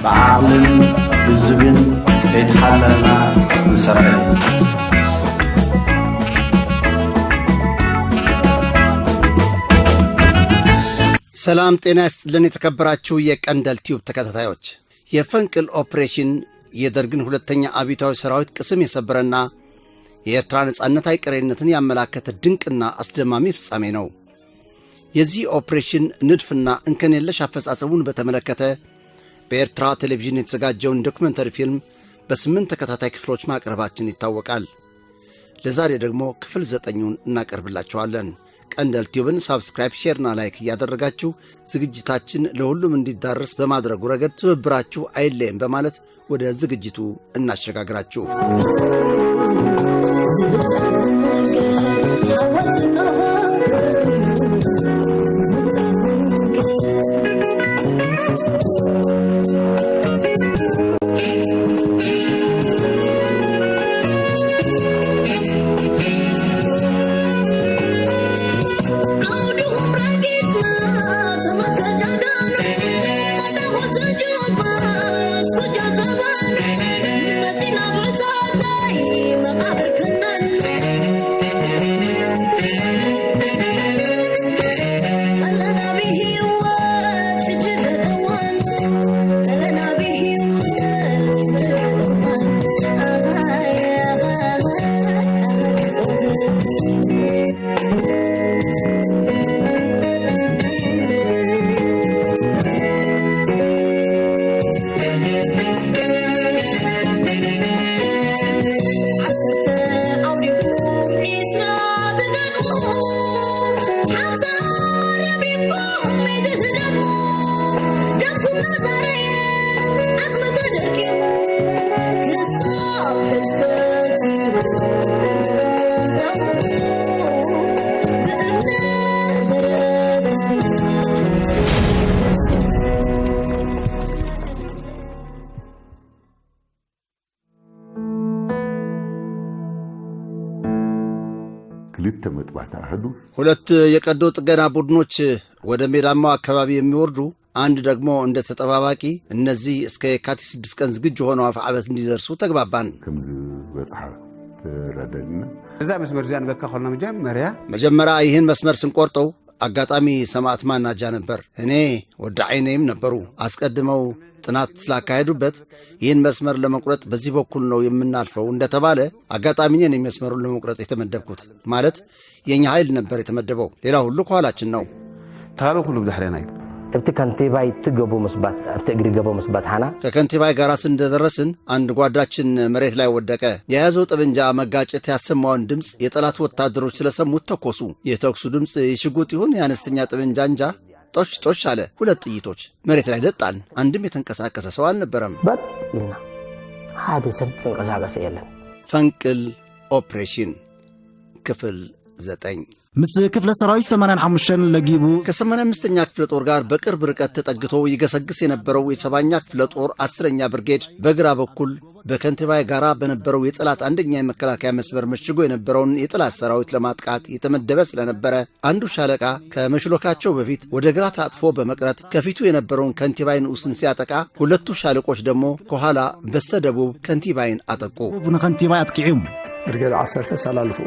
بعقل بالزبن يتحللنا نسرع ሰላም ጤና ይስጥልን የተከበራችሁ የቀንደል ቲዩብ ተከታታዮች የፈንቅል ኦፕሬሽን የደርግን ሁለተኛ አብዮታዊ ሰራዊት ቅስም የሰበረና የኤርትራ ነጻነት አይቀሬነትን ያመላከተ ድንቅና አስደማሚ ፍጻሜ ነው። የዚህ ኦፕሬሽን ንድፍና እንከን የለሽ አፈጻጸሙን በተመለከተ በኤርትራ ቴሌቪዥን የተዘጋጀውን ዶክመንተሪ ፊልም በ8 ተከታታይ ክፍሎች ማቅረባችን ይታወቃል። ለዛሬ ደግሞ ክፍል 9ን እናቀርብላችኋለን። ቀንደል ቲዩብን ሳብስክራይብ፣ ሼርና ላይክ እያደረጋችሁ ዝግጅታችን ለሁሉም እንዲዳረስ በማድረጉ ረገድ ትብብራችሁ አይለየም በማለት ወደ ዝግጅቱ እናሸጋግራችሁ። ሁለት የቀዶ ጥገና ቡድኖች ወደ ሜዳማው አካባቢ የሚወርዱ፣ አንድ ደግሞ እንደ ተጠባባቂ፣ እነዚህ እስከ የካቲት 6 ቀን ዝግጁ ሆነው አፍዓበት እንዲደርሱ ተግባባን። ከምዝ በጽሐ ተረደና እዛ መስመር ዚያን በካኸልና መጀመሪያ ይህን መስመር ስንቆርጠው አጋጣሚ ሰማዕት ማናጃ ነበር። እኔ ወደ አይኔም ነበሩ። አስቀድመው ጥናት ስላካሄዱበት ይህን መስመር ለመቁረጥ በዚህ በኩል ነው የምናልፈው እንደተባለ አጋጣሚ ነኝ መስመሩን ለመቁረጥ የተመደብኩት። ማለት የኛ ኃይል ነበር የተመደበው፣ ሌላ ሁሉ ከኋላችን ነው። ታሪኩ ሁሉ በዳህሪና እብቲ ከንቲባይ ትገቡ መስባት አርተ እግሪ ገቡ መስባት ሃና ከከንቲባይ ጋር እንደደረስን አንድ ጓዳችን መሬት ላይ ወደቀ። የያዘው ጠብንጃ መጋጨት ያሰማውን ድምፅ የጠላት ወታደሮች ስለሰሙት ተኮሱ። የተኩሱ ድምፅ የሽጉጥ ይሁን የአነስተኛ ጠብንጃ እንጃ ጦሽ ጦሽ አለ። ሁለት ጥይቶች መሬት ላይ ለጣን። አንድም የተንቀሳቀሰ ሰው አልነበረም። በጥና ሃደ ሰብ ተንቀሳቀሰ የለም። ፈንቅል ኦፕሬሽን ክፍል 9 ምስ ክፍለ ሰራዊት 85 ለጊቡ ከ85ኛ ክፍለ ጦር ጋር በቅርብ ርቀት ተጠግቶ ይገሰግስ የነበረው የ7ኛ ክፍለ ጦር 10ኛ ብርጌድ በግራ በኩል በከንቲባይ ጋራ በነበረው የጠላት አንደኛ የመከላከያ መስመር መሽጎ የነበረውን የጠላት ሰራዊት ለማጥቃት የተመደበ ስለነበረ አንዱ ሻለቃ ከመሽሎካቸው በፊት ወደ ግራ ታጥፎ በመቅረት ከፊቱ የነበረውን ከንቲባይ ንዑስን ሲያጠቃ፣ ሁለቱ ሻለቆች ደግሞ ከኋላ በስተደቡብ ከንቲባይን አጠቁ። ከንቲባይ አጥቂዑም ብርጌድ 10 ሰላልፉ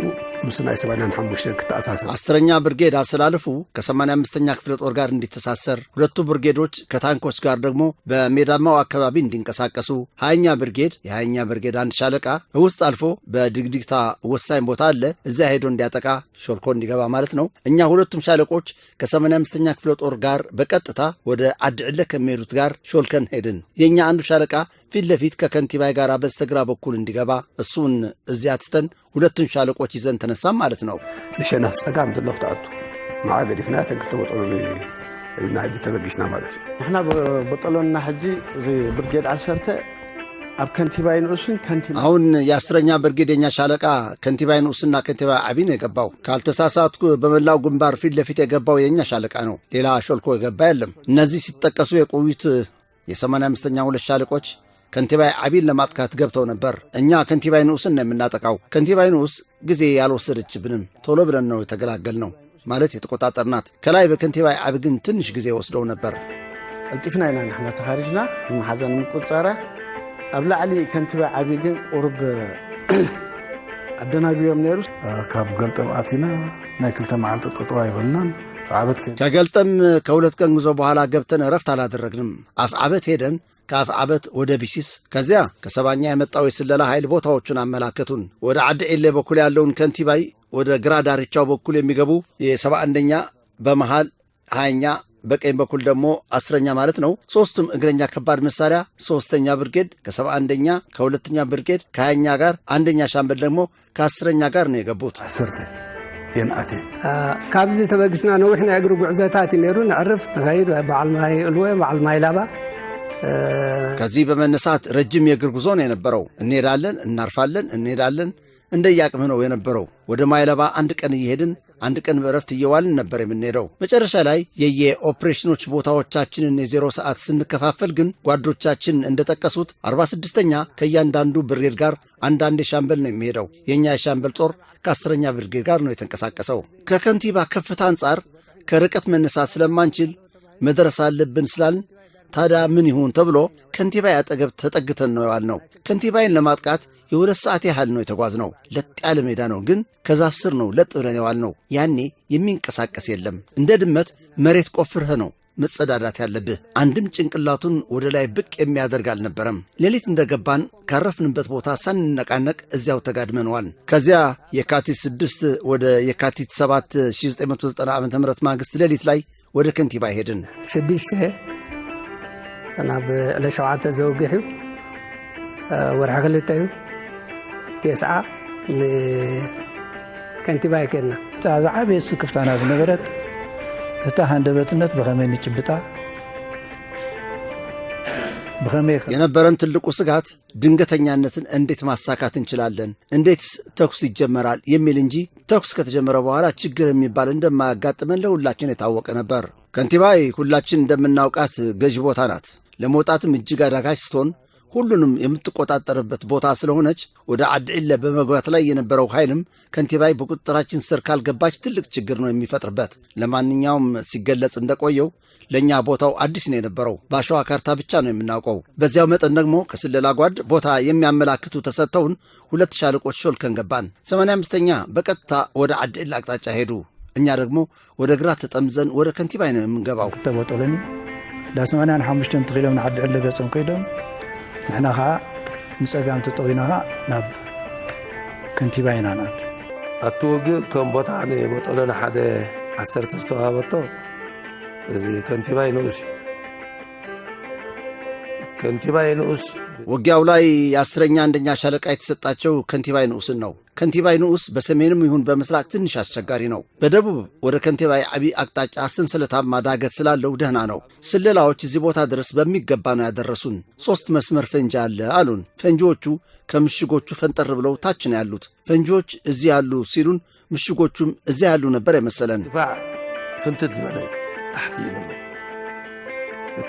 ሙስናይ 85 ከተአሳሰር 10ኛ ብርጌድ አሰላልፉ ከ85ኛ ክፍለ ጦር ጋር እንዲተሳሰር፣ ሁለቱ ብርጌዶች ከታንኮች ጋር ደግሞ በሜዳማው አካባቢ እንዲንቀሳቀሱ፣ 20ኛ ብርጌድ የ20ኛ ብርጌድ አንድ ሻለቃ ውስጥ አልፎ በድግድግታ ወሳኝ ቦታ አለ እዚያ ሄዶ እንዲያጠቃ ሾልኮ እንዲገባ ማለት ነው። እኛ ሁለቱም ሻለቆች ከ85ኛ ክፍለ ጦር ጋር በቀጥታ ወደ አድዕለ ከሚሄዱት ጋር ሾልከን ሄድን። የኛ አንዱ ሻለቃ ፊት ለፊት ከከንቲባይ ጋር በስተግራ በኩል እንዲገባ እሱን እዚያ ትተን ሁለቱን ሻለቆች ይዘን ተነሳም ማለት ነው። ለሸናፍ ጸጋም ደለሁ ታጡ ማዕገዲፍና ተንክተወጠሉ እና ተበግሽና ማለት ነው። احنا በጠሎና ሐጂ እዚ ብርጌድ 10 አብ ከንቲባይ ንዑስን ከንቲባ አሁን የ10ኛ ብርጌድ የኛ ሻለቃ ከንቲባይ ንዑስና ከንቲባይ አቢን የገባው ካልተሳሳትኩ በመላው ግንባር ፊት ለፊት የገባው የኛ ሻለቃ ነው። ሌላ ሾልኮ የገባ የለም። እነዚህ ሲጠቀሱ የቆዩት የ85ኛ ሁለት ሻለቆች ከንቲባይ አቢን ለማጥቃት ገብተው ነበር። እኛ ከንቲባይ ንዑስን ነው የምናጠቃው። ከንቲባይ ንዑስ ጊዜ ያልወሰደችብንም ቶሎ ብለን ነው የተገላገልነው፣ ማለት የተቆጣጠርናት። ከላይ በከንቲባይ አቢ ግን ትንሽ ጊዜ ወስደው ነበር። قلتفنا إنا نحن تخارجنا محزن مقطرة أبلع علي كنتبع عبيدين قرب عدنا بيوم نيروس كاب قلتم آتينا ناكل تمعلت تطوائي بلنان ከገልጠም ከሁለት ቀን ጉዞ በኋላ ገብተን እረፍት አላደረግንም። አፍዓበት ሄደን ከአፍዓበት ወደ ቢሲስ ከዚያ ከሰባኛ የመጣው የስለላ ኃይል ቦታዎቹን አመላከቱን። ወደ ዓዲ ዒሌ በኩል ያለውን ከንቲባይ ወደ ግራ ዳርቻው በኩል የሚገቡ የ71ኛ በመሃል 20ኛ በቀኝ በኩል ደግሞ 10ኛ ማለት ነው። ሶስቱም እግረኛ ከባድ መሳሪያ 3ኛ ብርጌድ ከ71ኛ ከ2ኛ ብርጌድ ከ20ኛ ጋር አንደኛ ሻምበል ደግሞ ከ10ኛ ጋር ነው የገቡት። ينأتي كابز تبقسنا نوحنا يقرب عزتات نيرو نعرف غير بعل ماي الوي بعل ماي لابا ከዚህ በመነሳት ረጅም የእግር ጉዞ ነው የነበረው። እንሄዳለን እናርፋለን እንሄዳለን እንደያቅም ነው የነበረው። ወደ ማይለባ አንድ ቀን እየሄድን አንድ ቀን በረፍት እየዋልን ነበር የምንሄደው። መጨረሻ ላይ የኦፕሬሽኖች ቦታዎቻችንን የዜሮ ሰዓት ስንከፋፈል ግን ጓዶቻችን እንደጠቀሱት 46ኛ ከእያንዳንዱ ብርጌድ ጋር አንዳንድ ሻምበል ነው የሚሄደው። የኛ የሻምበል ጦር ከ10ኛ ብርጌድ ጋር ነው የተንቀሳቀሰው። ከከንቲባ ከፍታ አንጻር ከርቀት መነሳት ስለማንችል መድረስ አለብን ስላልን ታዲያ ምን ይሁን ተብሎ ከንቲባ ያጠገብ ተጠግተን ነው ያልነው። ከንቲባይን ለማጥቃት የ2 ሰዓት ያህል ነው የተጓዝነው። ለጥ ያለ ሜዳ ነው፣ ግን ከዛፍ ስር ነው ለጥ ብለን ያልነው። ያኔ የሚንቀሳቀስ የለም። እንደ ድመት መሬት ቆፍርህ ነው መጸዳዳት ያለብህ። አንድም ጭንቅላቱን ወደ ላይ ብቅ የሚያደርግ አልነበረም። ሌሊት እንደገባን ካረፍንበት ቦታ ሳንነቃነቅ እዚያው ተጋድመነዋል። ከዚያ የካቲት 6 ወደ የካቲት 7 1990 ዓ.ም ማግስት ሌሊት ላይ ወደ ከንቲባ ሄድን። 6 أنا بلشوعات زوجي ورحق اللي تيو 9 كنت بايكنا تعزع بيس كفتانا بنبرت هتا هندبتنت بخمين يجبتا የነበረን ትልቁ ስጋት ድንገተኛነትን እንዴት ማሳካት እንችላለን፣ እንዴትስ ተኩስ ይጀመራል የሚል እንጂ ተኩስ ከተጀመረ በኋላ ችግር የሚባል እንደማያጋጥመን ለሁላችን የታወቀ ነበር። ከንቲባይ ሁላችን እንደምናውቃት ገዥ ቦታ ናት። ለመውጣትም እጅግ አዳጋች ስትሆን ሁሉንም የምትቆጣጠርበት ቦታ ስለሆነች ወደ ዓዲ ዒሌ በመግባት ላይ የነበረው ኃይልም ከንቲባይ በቁጥጥራችን ስር ካልገባች ትልቅ ችግር ነው የሚፈጥርበት። ለማንኛውም ሲገለጽ እንደቆየው ለኛ ቦታው አዲስ ነው የነበረው። ባሸዋ ካርታ ብቻ ነው የምናውቀው። በዚያው መጠን ደግሞ ከስለላ ጓድ ቦታ የሚያመላክቱ ተሰጥተውን 2 ሻለቆች ሾልከን ገባን። 85ኛ በቀጥታ ወደ ዓዲ ዒሌ አቅጣጫ ሄዱ። እኛ ደግሞ ወደ ግራ ተጠምዘን ወደ ከንቲባይ ነው የምንገባው። ተቦጠለኒ ዳስማናን 5 ትኺሎም ዓዲ ዒሌ ገጾም ከይዶም ንሕና ኸዓ ንጸጋም ተጠዊና ናብ ከንቲባይ ኢና ናት ኣብቲ ውግእ ከም ቦታ ንቦጠለና ሓደ 10 ዝተዋሃበቶ እዚ ከንቲባይ ንኡስ ውጊያው ላይ የ10ኛ አንደኛ ሻለቃ የተሰጣቸው ከንቲባይ ንኡስን ነው። ከንቲባይ ንኡስ በሰሜንም ይሁን በምስራቅ ትንሽ አስቸጋሪ ነው። በደቡብ ወደ ከንቲባይ ዓቢ አቅጣጫ ሰንሰለታማ ዳገት ስላለው ደህና ነው። ስለላዎች እዚህ ቦታ ድረስ በሚገባ ነው ያደረሱን። 3 መስመር ፈንጂ አለ አሉን። ፈንጂዎቹ ከምሽጎቹ ፈንጠር ብለው ታች ነው ያሉት። ፈንጂዎች እዚህ ያሉ ሲሉን ምሽጎቹም እዚህ ያሉ ነበር የመሰለን። ፍንትት በላይ ታሕቲ ይበሉ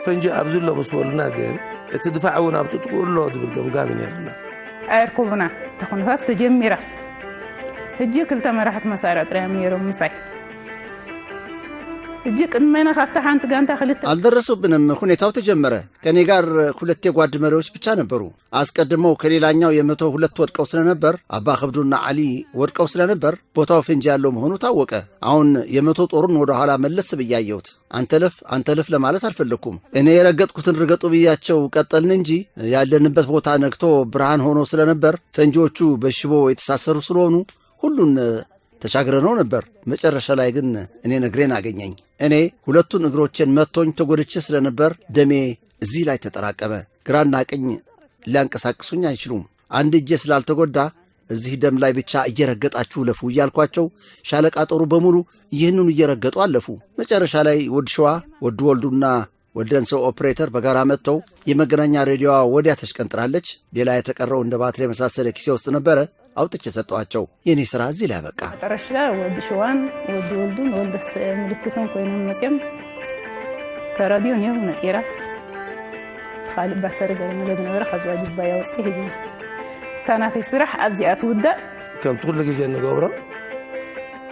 ፈንጂ ኣብዝሎ መስወልና ግን እቲ ድፋዕ እውን ኣብ ጥጥቁሎ ዝብል ገምጋም ነርና ኣይርኩብና ተኹንታት ተጀሚራ ሕጂ 2 መራሕት መሳርያ ጥራዮም ነይሮም ምሳይ ሕጂ ቅድመና ካፍታ ሓንቲ ጋንታ 2 አልደረሱብንም። ሁኔታው ተጀመረ። ከኔ ጋር 2 የጓድ መሪዎች ብቻ ነበሩ። አስቀድመው ከሌላኛው የ102 ወድቀው ስለነበር አባ ኸብዱና ዓሊ ወድቀው ስለነበር ቦታው ፈንጂ ያለው መሆኑ ታወቀ። አሁን የ100 ጦሩን ወደ ኋላ መለስ ብያየሁት። አንተለፍ ለማለት አልፈለኩም። እኔ የረገጥኩትን ርገጡ ብያቸው ቀጠልን እንጂ ያለንበት ቦታ ነግቶ ብርሃን ሆኖ ስለነበር ፈንጂዎቹ በሽቦ የተሳሰሩ ስለሆኑ ሁሉን ተሻግረነው ነበር። መጨረሻ ላይ ግን እኔ ነግሬን አገኘኝ። እኔ 2ቱን እግሮቼን መቶኝ ተጎድቼ ስለነበር ደሜ እዚህ ላይ ተጠራቀመ። ግራና ቀኝ ሊያንቀሳቅሱኝ አይችሉም። አንድ እጄ ስላልተጎዳ እዚህ ደም ላይ ብቻ እየረገጣችሁ ለፉ እያልኳቸው ሻለቃ ጦሩ በሙሉ ይህንን እየረገጡ አለፉ። መጨረሻ ላይ ወድ ሸዋ ወድ ወልዱና ወደንሰው ኦፕሬተር በጋራ መጥተው የመገናኛ ሬዲዮዋ ወዲያ ተሽቀንጥራለች። ሌላ የተቀረው እንደ ባትሪ የመሳሰለ ኪሴ ውስጥ ነበረ። አውጥቼ ሰጠዋቸው። የኔ ስራ እዚህ ላይ አበቃ። መጨረሻ ወድ ሸዋን ወድ ወልዱን ወልደስ ምልክቱን ኮይኖም መጽም ከራዲዮ ነው ነጤራ خالد ባተር ገለ ነገር ከዛ ጅባ ያውጽ ይሄ ታናፊ ስራሕ ኣብዚኣት ውዳ ከም ትኩሉ ግዜ ንገብሮ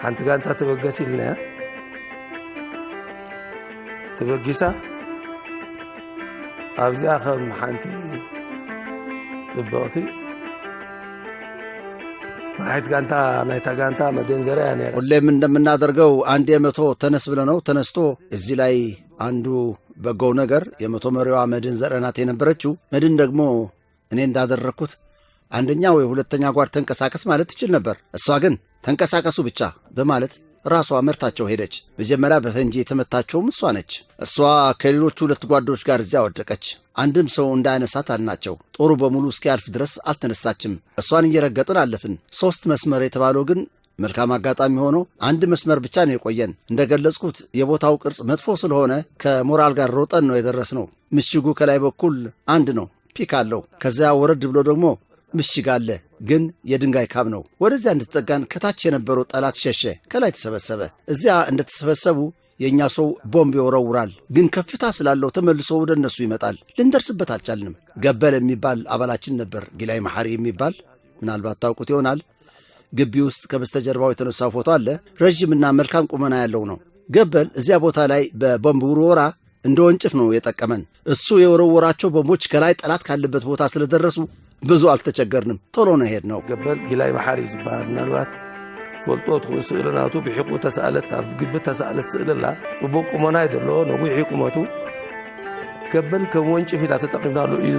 ሓንቲ ጋንታ ተበገሲልና ተበጊሳ أبزي آخر محانتي طبقتي راحت قانتا نايتا قانتا مدين زريان ሁሌም እንደምናደርገው አንድ የመቶ ተነስ ብለነው ተነስቶ እዚህ ላይ አንዱ በጎው ነገር የመቶ መሪዋ መድን ዘረናት የነበረችው መድን ደግሞ እኔ እንዳደረኩት አንደኛ ወይ ሁለተኛ ጓር ተንቀሳቀስ ማለት ትችል ነበር። እሷ ግን ተንቀሳቀሱ ብቻ በማለት ራሷ መርታቸው ሄደች። መጀመሪያ በፈንጂ የተመታቸውም እሷ ነች። እሷ ከሌሎቹ ሁለት ጓዶች ጋር እዚያ ወደቀች። አንድም ሰው እንዳያነሳት አልናቸው። ጦሩ በሙሉ እስኪያልፍ ድረስ አልተነሳችም። እሷን እየረገጥን አለፍን። 3 መስመር የተባለው ግን መልካም አጋጣሚ ሆኖ አንድ መስመር ብቻ ነው የቆየን። እንደገለጽኩት የቦታው ቅርጽ መጥፎ ስለሆነ ከሞራል ጋር ሮጠን ነው የደረስነው። ምሽጉ ከላይ በኩል አንድ ነው፣ ፒክ አለው። ከዚያ ወረድ ብሎ ደግሞ ምሽግ አለ፣ ግን የድንጋይ ካብ ነው። ወደዚያ እንድትጠጋን ከታች የነበረው ጠላት ሸሸ፣ ከላይ ተሰበሰበ። እዚያ እንደተሰበሰቡ የእኛ ሰው ቦምብ ይወረውራል፣ ግን ከፍታ ስላለው ተመልሶ ወደ እነሱ ይመጣል። ልንደርስበት አልቻልንም። ገበል የሚባል አባላችን ነበር፣ ጊላይ መሐሪ የሚባል ምናልባት ታውቁት ይሆናል። ግቢ ውስጥ ከበስተጀርባው የተነሳው ፎቶ አለ። ረዥምና መልካም ቁመና ያለው ነው። ገበል እዚያ ቦታ ላይ በቦምብ ውርወራ እንደ ወንጭፍ ነው የጠቀመን። እሱ የወረወራቸው ቦምቦች ከላይ ጠላት ካለበት ቦታ ስለደረሱ ብዙ አልተቸገርንም፣ ቶሎ ነው ሄድነው። ገበል ጊላይ መሐሪ ይባላል። ምናልባት ወልጦት ስእልናቱ ብሒቁ ተሰአለት ኣብ ግቢ ተሰአለት ስእልላ ጽቡቅ ቁመና ይደሎ ነዊሕ ቁመቱ ገበል ከም ወንጭፍ ኢላ ተጠቂምናሉ እዩ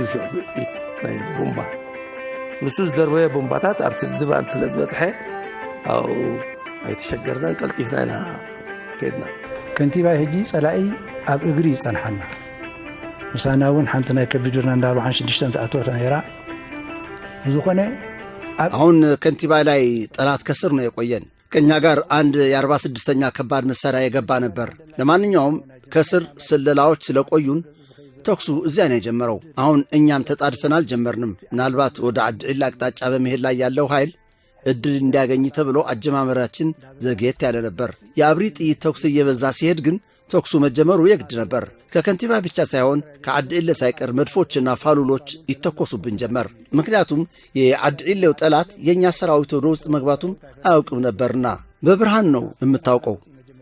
ናይ ቦምባ ንሱ ዝደርበየ ቦምባታት ኣብቲ ድባን ስለ ዝበፅሐ ኣብኡ ኣይተሸገርናን ቀልጢፍና ኢና ከድና። ከንቲባ ሕጂ ጸላኢ ኣብ እግሪ ይጸንሐና ምሳና እውን ሓንቲ ናይ ከቢድና እንዳሉ 6 ተኣትወታ ነይራ ብዙኾነ አሁን ከንቲባ ላይ ጠላት ከስር ነው የቆየን። ከኛ ጋር አንድ የ46ኛ ከባድ መሳሪያ የገባ ነበር። ለማንኛውም ከስር ስለላዎች ስለቆዩን ተኩሱ እዚያ ነው የጀመረው። አሁን እኛም ተጣድፈን አልጀመርንም። ምናልባት ወደ አድዒላ አቅጣጫ በመሄድ ላይ ያለው ኃይል እድል እንዲያገኝ ተብሎ አጀማመራችን ዘግየት ያለ ነበር። የአብሪ ጥይት ተኩስ እየበዛ ሲሄድ ግን ተኩሱ መጀመሩ የግድ ነበር። ከከንቲባ ብቻ ሳይሆን ከአድዒለ ሳይቀር መድፎችና ፋሉሎች ይተኮሱብን ጀመር። ምክንያቱም የአድዒሌው ጠላት የእኛ ሰራዊት ወደ ውስጥ መግባቱም አያውቅም ነበርና በብርሃን ነው የምታውቀው።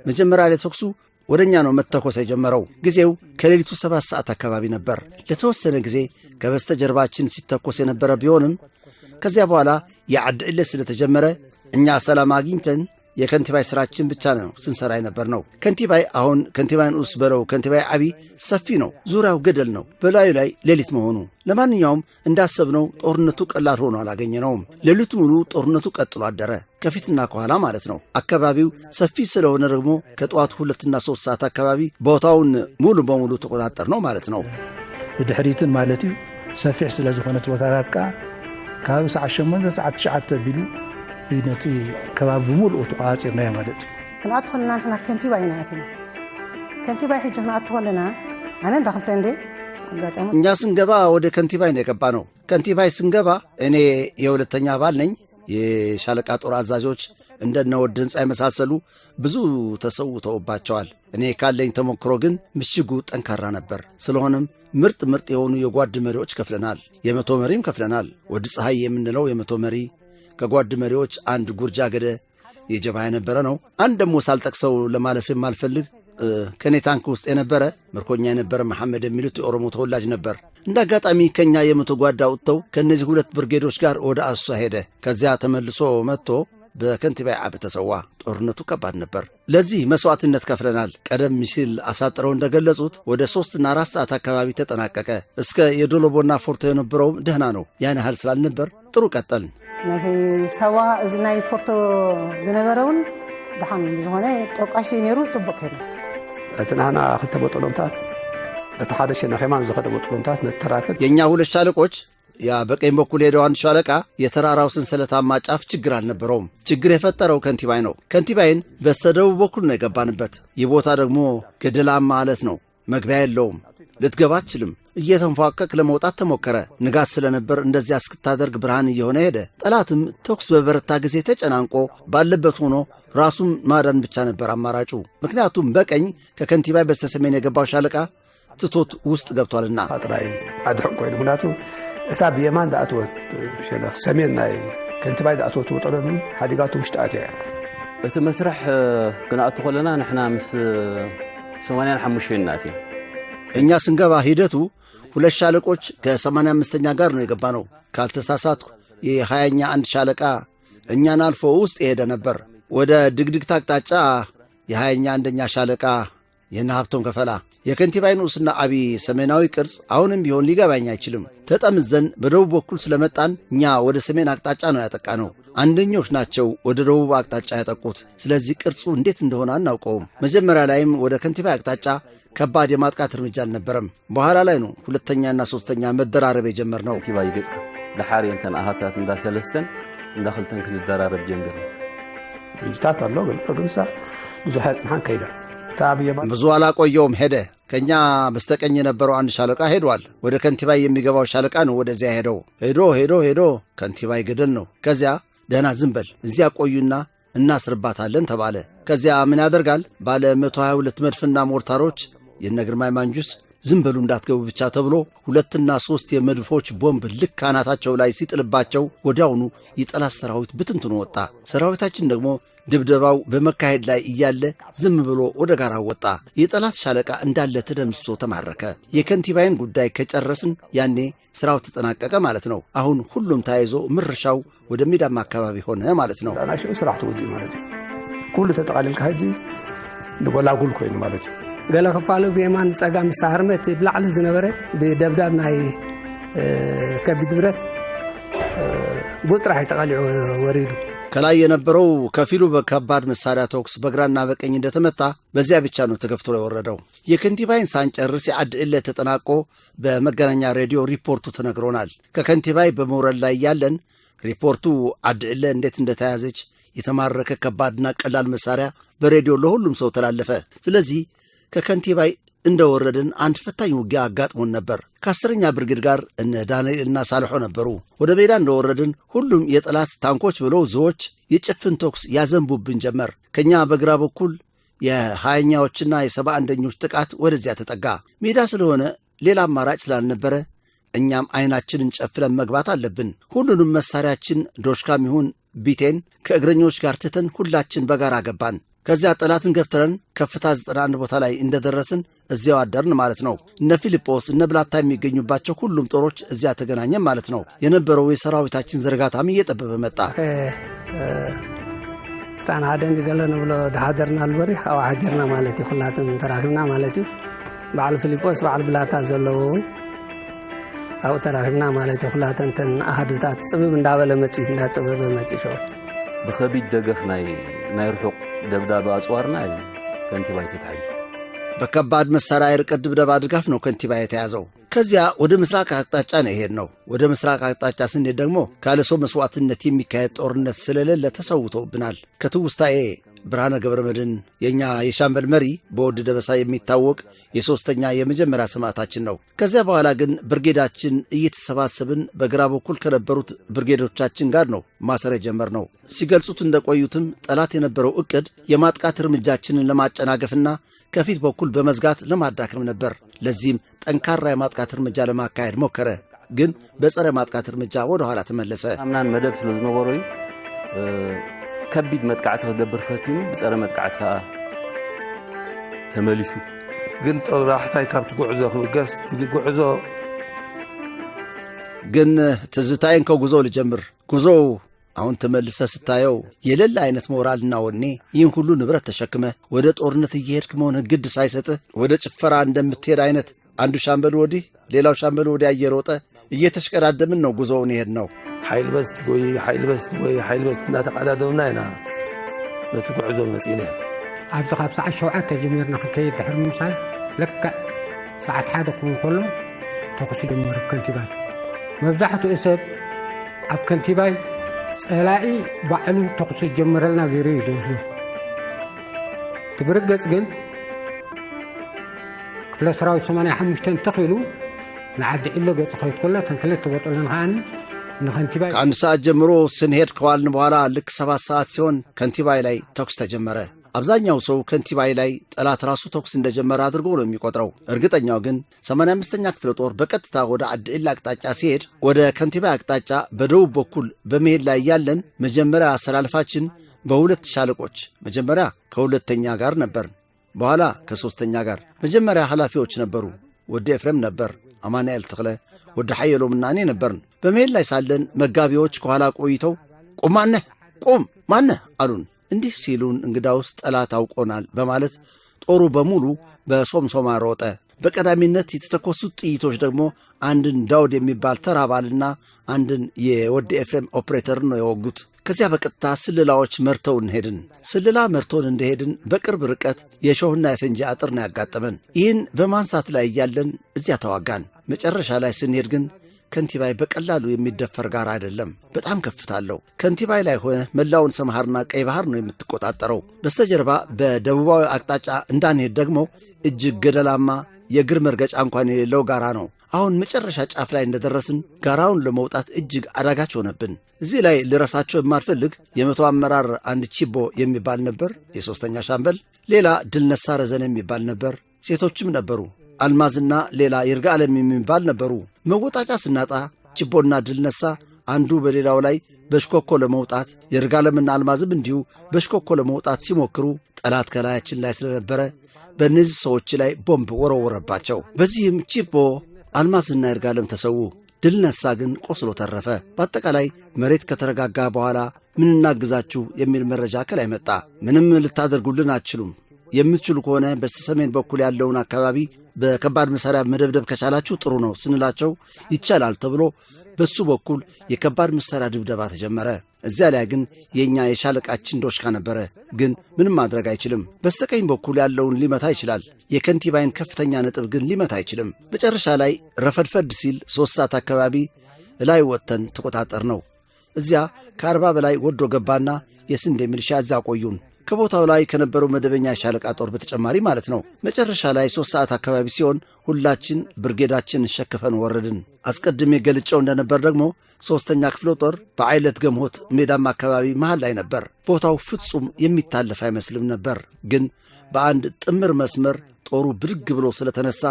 መጀመሪያ ላይ ተኩሱ ወደ እኛ ነው መተኮስ የጀመረው። ጊዜው ከሌሊቱ 7 ሰዓት አካባቢ ነበር። ለተወሰነ ጊዜ ከበስተጀርባችን ሲተኮስ የነበረ ቢሆንም ከዚያ በኋላ የአድዒለ ስለተጀመረ እኛ ሰላም አግኝተን የከንቲባይ ስራችን ብቻ ነው ስንሰራ የነበር ነው። ከንቲባይ አሁን ከንቲባይ ንዑስ በለው ከንቲባይ ዓቢ ሰፊ ነው። ዙሪያው ገደል ነው፣ በላዩ ላይ ሌሊት መሆኑ። ለማንኛውም እንዳሰብነው ጦርነቱ ቀላል ሆኖ አላገኘነውም። ሌሊቱ ሙሉ ጦርነቱ ቀጥሎ አደረ፣ ከፊትና ከኋላ ማለት ነው። አካባቢው ሰፊ ስለሆነ ደግሞ ከጠዋቱ 2 እና 3 ሰዓት አካባቢ ቦታውን ሙሉ በሙሉ ተቆጣጠር ነው ማለት ነው። ብድሕሪትን ማለት እዩ ሰፊሕ ስለ ዝኾነት ቦታታት ካ ካብ ሰዓት 8 ሰዓት 9 ቢሉ ነቲ ከባቢ ብምሉኡ ተቆፃፂርናዮ ማለት እዩ። ክንኣቱ ከለና ንሕና ከንቲባ ኢና ያሲና ከንቲባ ሕጂ ክንኣቱ ከለና ኣነ እንዳክልተ እንዴ አጋጣሚ እኛ ስንገባ ወደ ከንቲባይ ነው የገባ ነው። ከንቲባይ ስንገባ እኔ የሁለተኛ አባል ነኝ። የሻለቃ ጦር አዛዦች እንደነ ወድ ህንፃ የመሳሰሉ ብዙ ተሰውተውባቸዋል። እኔ ካለኝ ተሞክሮ ግን ምሽጉ ጠንካራ ነበር። ስለሆነም ምርጥ የሆኑ የጓድ መሪዎች ከፍለናል። የመቶ መሪም ከፍለናል። ወድ ፀሐይ የምንለው የመቶ መሪ ከጓድ መሪዎች አንድ ጉርጃ ገደ የጀባ የነበረ ነው። አንድ ደግሞ ሳልጠቅሰው ለማለፍ የማልፈልግ ከኔ ታንክ ውስጥ የነበረ ምርኮኛ የነበረ መሐመድ የሚሉት የኦሮሞ ተወላጅ ነበር። እንደ አጋጣሚ ከኛ የመቶ ጓዳ ወጥተው ከነዚህ 2 ብርጌዶች ጋር ወደ አሷ ሄደ። ከዚያ ተመልሶ መጥቶ በከንቲባይ ዓቢ ተሰዋ። ጦርነቱ ከባድ ነበር። ለዚህ መስዋዕትነት ከፍለናል። ቀደም ሲል አሳጥረው እንደገለጹት ወደ 3 እና 4 ሰዓት አካባቢ ተጠናቀቀ። እስከ የዶሎቦና ፎርቶ የነበረው ደህና ነው። ያን ያህል ስላልነበር ጥሩ ቀጠልን። ነቲ ሰባ እዚ ናይ ፎርቶ ዝነበረውን ድሓን ዝኾነ ጠቃሺ ነይሩ ጽቡቅ ከይዱ እቲ ንሕና 2 በጠሎምታት እቲ ሓደ ሸነኼማን ዝኸደ በጠሎምታት ነተራተት የእኛ 2 ሻለቆች ያ በቀኝ በኩል ሄደው አንድ ሻለቃ የተራራው ሰንሰለታማ ጫፍ ችግር አልነበረውም። ችግር የፈጠረው ከንቲባይ ነው። ከንቲባይን በስተደቡብ በኩል ነው የገባንበት። ይህ ቦታ ደግሞ ገደላማ አለት ነው፣ መግቢያ የለውም፣ ልትገባ አትችልም። እየተንፏቀቅ ለመውጣት ተሞከረ። ንጋት ስለነበር እንደዚያ እስክታደርግ ብርሃን እየሆነ ሄደ። ጠላትም ተኩስ በበረታ ጊዜ ተጨናንቆ ባለበት ሆኖ ራሱን ማዳን ብቻ ነበር አማራጩ። ምክንያቱም በቀኝ ከከንቲባይ በስተሰሜን የገባው ሻለቃ ትቶት ውስጥ ገብቷልና አጥራይ አድሕቅ ኮይኑ ምክንያቱ እታ ብየማን ዳኣትወት ሸለኽ ሰሜን ናይ ከንቲባይ ዳኣትወት ወጠረን ሓዲጋቱ ውሽጢ ኣትያ እቲ መስርሕ ክንኣቱ ከለና ንሕና ምስ 85 ናት እኛ ስንገባ ሂደቱ ሁለት ሻለቆች ከ85ኛ ጋር ነው የገባነው። ካልተሳሳትኩ የ20ኛ አንድ ሻለቃ እኛን አልፎ ውስጥ የሄደ ነበር። ወደ ድግድግታ አቅጣጫ የ20ኛ አንደኛ ሻለቃ የነ ሀብቶም ከፈላ የከንቲባይ ንዑስና አብይ ሰሜናዊ ቅርጽ አሁንም ቢሆን ሊገባኝ አይችልም። ተጠምዘን በደቡብ በኩል ስለመጣን እኛ ወደ ሰሜን አቅጣጫ ነው ያጠቃነው። አንደኞች ናቸው ወደ ደቡብ አቅጣጫ ያጠቁት። ስለዚህ ቅርጹ እንዴት እንደሆነ አናውቀውም። መጀመሪያ ላይም ወደ ከንቲባይ አቅጣጫ ከባድ የማጥቃት እርምጃ አልነበረም። በኋላ ላይ ነው ሁለተኛና ሶስተኛ መደራረብ የጀመርነው። ከንቲባይ ገጽ ለሐሪ እንተን አሃታት እንዳ ሰለስተን እንዳ ክልተን ክንደራረብ ጀምር እንስታት አሎ ግን ብዙ ሐጽማን ከይዳ ብዙ አላቆየውም፣ ሄደ። ከኛ በስተቀኝ የነበረው አንድ ሻለቃ ሄዷል። ወደ ከንቲባይ የሚገባው ሻለቃ ነው ወደዚያ ሄዶ ከንቲባይ ገደል ነው። ከዚያ ደህና ዝም በል እዚያ ቆዩና እናስርባታለን ተባለ። ከዚያ ምን ያደርጋል ባለ 122 መድፍና ሞርታሮች የነግርማይ ማንጁስ ዝም በሉ እንዳትገቡ ብቻ ተብሎ 2 እና 3 የመድፎች ቦምብ ልክ አናታቸው ላይ ሲጥልባቸው ወዲያውኑ የጠላት ሰራዊት ብትንትኑ ወጣ። ሰራዊታችን ደግሞ ድብደባው በመካሄድ ላይ እያለ ዝም ብሎ ወደ ጋራ ወጣ። የጠላት ሻለቃ እንዳለ ተደምስሶ ተማረከ። የከንቲባይን ጉዳይ ከጨረስን ያኔ ስራው ተጠናቀቀ ማለት ነው። አሁን ሁሉም ተያይዞ ምርሻው ወደ ሜዳማ አካባቢ ሆነ ማለት ነው። ናሽው ስራው ተወዲ ማለት ነው። ኩሉ ተጠቃልልካ ሀጂ ንጎላጉል ኮይኑ ማለት ነው። ገለ ከፋሉ በየማን ጸጋም ሳርመት ብላዕል ዝነበረ በደብዳብ ናይ ከቢድ ብረት ቡጥራ ይተቃልዑ ወሪዱ ከላይ የነበረው ከፊሉ በከባድ መሳሪያ ተኩስ በግራና በቀኝ እንደተመታ በዚያ ብቻ ነው ተገፍትሮ የወረደው። የከንቲባይን ሳንጨርስ የአድዕለ ተጠናቆ በመገናኛ ሬዲዮ ሪፖርቱ ተነግሮናል። ከከንቲባይ በመውረድ ላይ ያለን ሪፖርቱ አድዕለ እንዴት እንደተያዘች የተማረከ ከባድና ቀላል መሳሪያ በሬዲዮ ለሁሉም ሰው ተላለፈ። ስለዚህ ከከንቲባይ እንደወረድን አንድ ፈታኝ ውጊያ አጋጥሞን ነበር። ከ10ኛ ብርግድ ጋር እነ ዳንኤልና ሳልሖ ነበሩ። ወደ ሜዳ እንደወረድን ሁሉም የጠላት ታንኮች ብለው ዞዎች የጭፍን ተኩስ ያዘንቡብን ጀመር። ከኛ በግራ በኩል የ20ኛዎችና የ71ኞች ጥቃት ወደዚያ ተጠጋ። ሜዳ ስለሆነ ሌላ አማራጭ ስላልነበረ እኛም አይናችንን ጨፍለን መግባት አለብን። ሁሉንም መሳሪያችን ዶሽካም ይሁን ቢቴን ከእግረኞች ጋር ትተን ሁላችን በጋራ ገባን። ከዚያ ጠላትን ገፍትረን ከፍታ 91 ቦታ ላይ እንደደረስን እዚያው አደርን ማለት ነው። እነ ፊልጶስ እነ ብላታ የሚገኙባቸው ሁሉም ጦሮች እዚያ ተገናኘን ማለት ነው። የነበረው የሰራዊታችን ዝርጋታም እየጠበበ መጣ። ታና አደን ገለነ ብሎ ዳሃደርና አልበሪ አው ሀጀርና ማለት ይሁላትን ተራክብና ማለት በዓል ፊልጶስ በዓል ብላታ ዘለውን አው ተራክብና ማለት ይሁላትን ተን አሃዱታት ጽብብ እንዳበለ መጪ እንዳጽበበ መጪ ሾ بخبيت دقخ ناي رحق دبداب أصوارنا كنتيباي تتحي በከባድ መሳሪያ የርቀት ድብደባ ድጋፍ ነው ከንቲባይ የተያዘው። ከዚያ ወደ ምስራቅ አቅጣጫ ነው ይሄድ ነው። ወደ ምስራቅ አቅጣጫ ስንሄድ ደግሞ ካለሰው መስዋዕትነት የሚካሄድ ጦርነት ስለሌለ ተሰውተውብናል። ከትውስታዬ ብርሃነ ገብረመድህን የኛ የሻምበል መሪ በወድ ደበሳ የሚታወቅ የሶስተኛ የመጀመሪያ ሰማዕታችን ነው። ከዚያ በኋላ ግን ብርጌዳችን እየተሰባሰብን በግራ በኩል ከነበሩት ብርጌዶቻችን ጋር ነው ማሰር የጀመርነው። ሲገልጹት እንደቆዩትም ጠላት የነበረው እቅድ የማጥቃት እርምጃችንን ለማጨናገፍና ከፊት በኩል በመዝጋት ለማዳከም ነበር። ለዚህም ጠንካራ የማጥቃት እርምጃ ለማካሄድ ሞከረ። ግን በጸረ ማጥቃት እርምጃ ወደ ኋላ ተመለሰ። አምናን መደብ ስለዝነበሩ ከቢድ መጥቃዕት ከገብር ፈቲኑ በጸረ መጥቃዕት ተመሊሱ ግን ጦራሕታይ ካብቲ ጉዕዞ ክብገስ ጉዕዞ ግን ትዝታይን ከጉዞ ልጀምር። ጉዞው አሁን ተመልሰ ስታየው የሌላ አይነት ሞራልና ወኔ ይህን ሁሉ ንብረት ተሸክመ ወደ ጦርነት እየሄድክ መሆንህ ግድ ሳይሰጥህ ወደ ጭፈራ እንደምትሄድ አይነት አንዱ ሻምበል ወዲህ ሌላው ሻምበል ወዲያ እየሮጠ እየተሽቀዳደምን ነው ጉዞውን ይሄድ ነው። ሓይል በስት ወይ ሓይል በስት ወይ ሓይል በስት እናተቀዳደምና ኢና ነቲ ጉዕዞ መፂና ኣብዚ ካብ ሰዓት 7 ተጀሚርና ክንከይድ ድሕሪ ምሳይ ለካ ሰዓት 1 ክውን ከሎ ተኩስ ጀመረ ከንቲባይ። መብዛሕትኡ ሰብ ኣብ ከንቲባይ ጸላኢ ባዕሉ ተኩስ ጀመረልና ገይሩ ይደውሱ ትብርገጽ ግን ክፍለ ሰራዊት 85 ተኺሉ ንዓዲ ኢሎ ገጽ ኸይት ኮላ ተንክለት ተወጥለን ሃኒ ከንቲባይ ከአንድ ሰዓት ጀምሮ ስንሄድ ከዋልን በኋላ ልክ 7 ሰዓት ሲሆን ከንቲባይ ላይ ተኩስ ተጀመረ። አብዛኛው ሰው ከንቲባይ ላይ ጠላት ራሱ ተኩስ እንደጀመረ አድርጎ ነው የሚቆጥረው። እርግጠኛው ግን 85ኛ ክፍለ ጦር በቀጥታ ወደ አድዕላ አቅጣጫ ሲሄድ ወደ ከንቲባይ አቅጣጫ በደቡብ በኩል በመሄድ ላይ ያለን መጀመሪያ አሰላልፋችን በሁለት ሻለቆች መጀመሪያ ከሁለተኛ ጋር ነበር፣ በኋላ ከሶስተኛ ጋር። መጀመሪያ ኃላፊዎች ነበሩ። ወደ ኤፍሬም ነበር፣ አማኑኤል ተክለ ወደ ሐየሎምና እኔ ነበርን። በመሄድ ላይ ሳለን መጋቢዎች ከኋላ ቆይተው ቁም ማነህ አሉን። እንዲህ ሲሉን እንግዳውስ ጠላት አውቆናል በማለት ጦሩ በሙሉ በሶምሶማ ሮጠ። በቀዳሚነት የተተኮሱት ጥይቶች ደግሞ አንድን ዳውድ የሚባል ተራባልና አንድን የወዲ ኤፍሬም ኦፕሬተር ነው የወጉት። ከዚያ በቀጥታ ስልላዎች መርተውን ሄድን። ስልላ መርቶን እንደሄድን በቅርብ ርቀት የሾህና የፈንጂ አጥር ነው ያጋጠመን። ይህን በማንሳት ላይ እያለን እዚያ ተዋጋን። መጨረሻ ላይ ስንሄድ ግን ከንቲባይ በቀላሉ የሚደፈር ጋር አይደለም፣ በጣም ከፍታለሁ። ከንቲባይ ላይ ሆነ መላውን ሰምሃርና ቀይ ባህር ነው የምትቆጣጠረው። በስተጀርባ በደቡባዊ አቅጣጫ እንዳንሄድ ደግሞ እጅግ ገደላማ የእግር መርገጫ እንኳን የሌለው ጋራ ነው። አሁን መጨረሻ ጫፍ ላይ እንደደረስን ጋራውን ለመውጣት እጅግ አዳጋች ሆነብን። እዚህ ላይ ልረሳቸው የማልፈልግ የመቶ አመራር አንድ ቺቦ የሚባል ነበር፣ የሶስተኛ ሻምበል። ሌላ ድልነሳ ረዘን የሚባል ነበር። ሴቶችም ነበሩ። አልማዝና ሌላ ይርጋ ዓለም የሚባል ነበሩ። መወጣጫ ስናጣ ቺቦና ድልነሳ አንዱ በሌላው ላይ በሽኮኮ ለመውጣት፣ ይርጋ ዓለምና አልማዝም እንዲሁ በሽኮኮ ለመውጣት ሲሞክሩ ጠላት ከላያችን ላይ ስለነበረ በእነዚህ ሰዎች ላይ ቦምብ ወረወረባቸው። በዚህም ቺቦ አልማዝና ይርጋ ዓለም ተሰዉ። ድልነሳ ግን ቆስሎ ተረፈ። በአጠቃላይ መሬት ከተረጋጋ በኋላ ምን እናግዛችሁ የሚል መረጃ ከላይ መጣ። ምንም ልታደርጉልን አትችሉም፣ የምትችሉ ከሆነ በስተሰሜን በኩል ያለውን አካባቢ በከባድ መሳሪያ መደብደብ ከቻላችሁ ጥሩ ነው ስንላቸው ይቻላል ተብሎ በሱ በኩል የከባድ መሳሪያ ድብደባ ተጀመረ። እዚያ ላይ ግን የኛ የሻለቃችን ዶሽካ ነበረ፣ ግን ምንም ማድረግ አይችልም። በስተቀኝ በኩል ያለውን ሊመታ ይችላል፣ የከንቲባይን ከፍተኛ ነጥብ ግን ሊመታ አይችልም። መጨረሻ ላይ ረፈድፈድ ሲል 3 ሰዓት አካባቢ ላይ ወጥተን ተቆጣጠር ነው። እዚያ ከ40 በላይ ወዶ ገባና የስንዴ ሚሊሻ እዚያ ቆዩን፣ ከቦታው ላይ ከነበረው መደበኛ ሻለቃ ጦር በተጨማሪ ማለት ነው። መጨረሻ ላይ 3 ሰዓት አካባቢ ሲሆን ሁላችን ብርጌዳችን ሸክፈን ወረድን። አስቀድሜ ገልጨው እንደነበር ደግሞ 3ኛ ክፍለ ጦር በአይለት ገምሆት ሜዳማ አካባቢ መሃል ላይ ነበር። ቦታው ፍጹም የሚታለፍ አይመስልም ነበር። ግን በአንድ ጥምር መስመር ጦሩ ብድግ ብሎ ስለተነሳ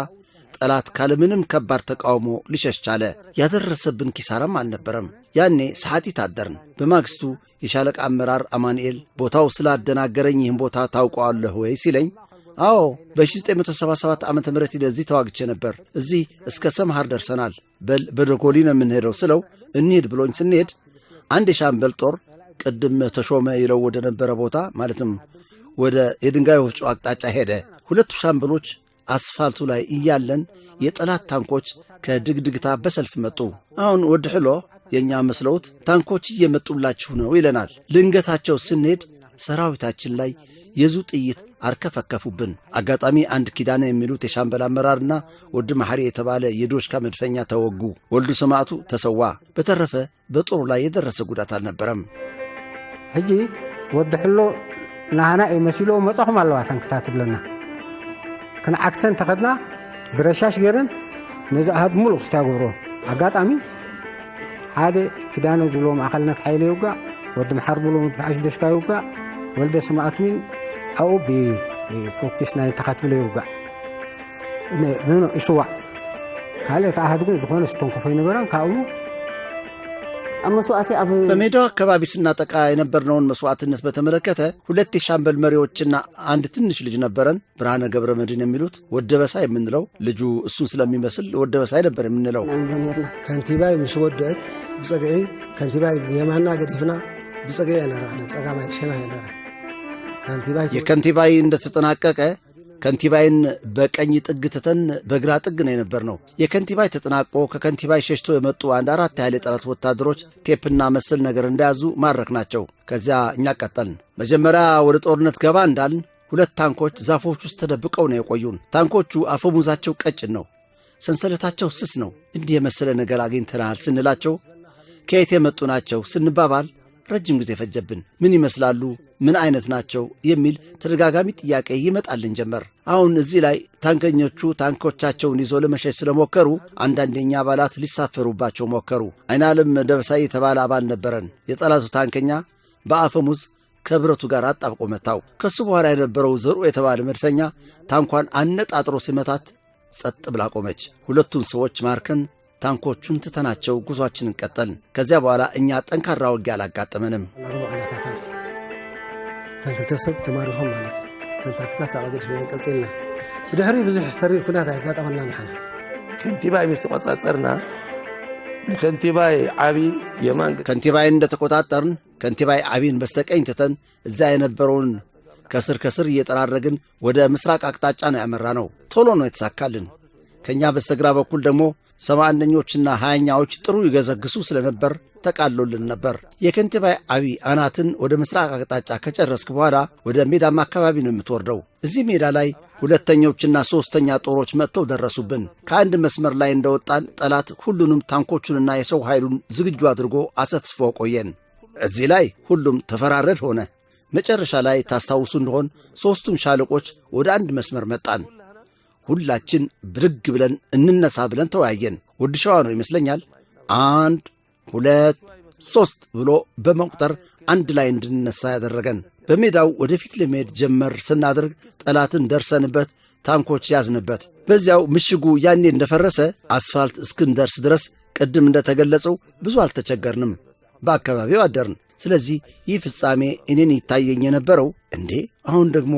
ጠላት ካለምንም ከባድ ተቃውሞ ሊሸሽ ቻለ። ያደረሰብን ኪሳራም አልነበረም። ያኔ ሰዓቲት አደርን። በማግስቱ የሻለቃ አመራር አማኑኤል ቦታው ስላደናገረኝ ይህን ቦታ ታውቀዋለህ ወይ ሲለኝ፣ አዎ በ1977 ዓ.ም እዚህ ተዋግቼ ነበር። እዚህ እስከ ሰምሃር ደርሰናል። በል በደጎሊ ነው የምንሄደው ስለው እንሂድ ብሎኝ ስንሄድ አንድ የሻምበል ጦር ቅድም ተሾመ ይለው ወደ ነበረ ቦታ ማለትም ወደ የድንጋይ ወፍጮ አቅጣጫ ሄደ። ሁለቱ ሻምበሎች አስፋልቱ ላይ እያለን የጠላት ታንኮች ከድግድግታ በሰልፍ መጡ። አሁን ወድ ሕሎ የኛ መስለውት ታንኮች እየመጡላችሁ ነው ይለናል። ልንገታቸው ስንሄድ ሰራዊታችን ላይ የዙ ጥይት አርከፈከፉብን። አጋጣሚ አንድ ኪዳነ የሚሉት የሻምበል አመራርና ወድ መሐሪ የተባለ የዶሽካ መድፈኛ ተወጉ። ወልዱ ሰማዕቱ ተሰዋ። በተረፈ በጦሩ ላይ የደረሰ ጉዳት አልነበረም። ሕጂ ወድ ሕሎ ናህና መሲሎ መጽኹም ኣለዋ ታንክታት ብለና ከነዓክተን ተኸድና ብረሻሽ ገይረን ነዚ ኣሃድ ሙሉእ ክስታግብሮ ኣጋጣሚ ሓደ ኪዳነ ዝብሎ ማእኸልነት ሓይለ ይውጋእ፣ ወዲ መሓር ብሎ ምድፋዓሽ ደሽካ ይውጋእ፣ ወልደ ሰማዕቱን ኣብኡ ብፎክስ ናይ ተኸትብሎ ይውጋእ ምኖ ይስዋዕ። ካልኦት ኣሃድ ግን ዝኾነ ዝተንከፎ ይነበረን ካብኡ በሜዳው አካባቢ ስናጠቃ የነበርነውን መስዋዕትነት በተመለከተ 2 የሻምበል መሪዎችና አንድ ትንሽ ልጅ ነበረን። ብርሃነ ገብረ መድን የሚሉት ወደበሳ የምንለው ልጁ እሱን ስለሚመስል ወደበሳይ ነበር የምንለው። ከንቲባይ ምስ ወደት ብጸገይ ከንቲባይ የማና ገዲፍና ብጸገይ ያነራ ጸጋማይ ሸና ያነራ የከንቲባይ እንደተጠናቀቀ ከንቲባይን በቀኝ ጥግ ትተን በግራ ጥግ ነው የነበርነው። የከንቲባይ ተጠናቆ ከከንቲባይ ሸሽቶ የመጡ አንድ 4 ያህል የጠላት ወታደሮች ቴፕና መሰል ነገር እንደያዙ ማረክ ናቸው። ከዚያ እኛ ቀጠልን። መጀመሪያ ወደ ጦርነት ገባ እንዳልን 2 ታንኮች ዛፎች ውስጥ ተደብቀው ነው የቆዩን። ታንኮቹ አፈሙዛቸው ቀጭን ነው፣ ሰንሰለታቸው ስስ ነው። እንዲህ የመሰለ ነገር አግኝተናል ስንላቸው ከየት የመጡ ናቸው ስንባባል ረጅም ጊዜ ፈጀብን። ምን ይመስላሉ፣ ምን አይነት ናቸው የሚል ተደጋጋሚ ጥያቄ ይመጣልን ጀመር። አሁን እዚህ ላይ ታንከኞቹ ታንኮቻቸውን ይዞ ለመሸሽ ስለሞከሩ አንዳንደኛ አባላት ሊሳፈሩባቸው ሞከሩ። አይናለም ደበሳይ የተባለ አባል ነበረን። የጠላቱ ታንከኛ በአፈሙዝ ከብረቱ ጋር አጣብቆ መታው። ከሱ በኋላ የነበረው ዘርኡ የተባለ መድፈኛ ታንኳን አነጣጥሮ ሲመታት ጸጥ ብላ ቆመች። 2ቱን ሰዎች ማርከን ታንኮቹን ትተናቸው ጉዟችንን ቀጠልን። ከዚያ በኋላ እኛ ጠንካራ ውጊያ አላጋጠመንም። ተንክልተሰብ ተማሪኹም ማለት ተንታክታት አገድ ፍያን ቀጽልና ብድሕሪ ብዙሕ ተሪር ኩናት አይጋጠመና ንሓና ከንቲባይ ምስተቆጻጸርና ከንቲባይ ዓቢ የማን ከንቲባይ እንደተቆጣጠርን ከንቲባይ ዓቢን በስተቀኝ ትተን እዛ የነበረውን ከስር እየጠራረግን ወደ ምስራቅ አቅጣጫ ነው ያመራ ነው። ቶሎ ነው የተሳካልን። ከኛ በስተግራ በኩል ደግሞ 71ኞችና 20ኛዎች ጥሩ ይገዘግሱ ስለነበር ተቃሎልን ነበር። የከንቲባይ ዓቢ አናትን ወደ ምስራቅ አቅጣጫ ከጨረስክ በኋላ ወደ ሜዳማ አካባቢ ነው የምትወርደው። እዚህ ሜዳ ላይ ሁለተኞችና ሶስተኛ ጦሮች መጥተው ደረሱብን። ከአንድ መስመር ላይ እንደወጣን ጠላት ሁሉንም ታንኮቹንና የሰው ኃይሉን ዝግጁ አድርጎ አሰፍስፎ ቆየን። እዚህ ላይ ሁሉም ተፈራረድ ሆነ። መጨረሻ ላይ ታስታውሱ እንደሆን ሦስቱም ሻለቆች ወደ አንድ መስመር መጣን። ሁላችን ብድግ ብለን እንነሳ ብለን ተወያየን። ውድ ሸዋ ነው ይመስለኛል 1 2 3 ብሎ በመቁጠር አንድ ላይ እንድንነሳ ያደረገን። በሜዳው ወደፊት ለመሄድ ጀመር ስናደርግ ጠላትን ደርሰንበት ታንኮች ያዝንበት። በዚያው ምሽጉ ያኔ እንደፈረሰ አስፋልት እስክንደርስ ድረስ ቅድም እንደተገለጸው ብዙ አልተቸገርንም። በአካባቢው አደርን። ስለዚህ ይህ ፍጻሜ እኔን ይታየኝ የነበረው እንዴ አሁን ደግሞ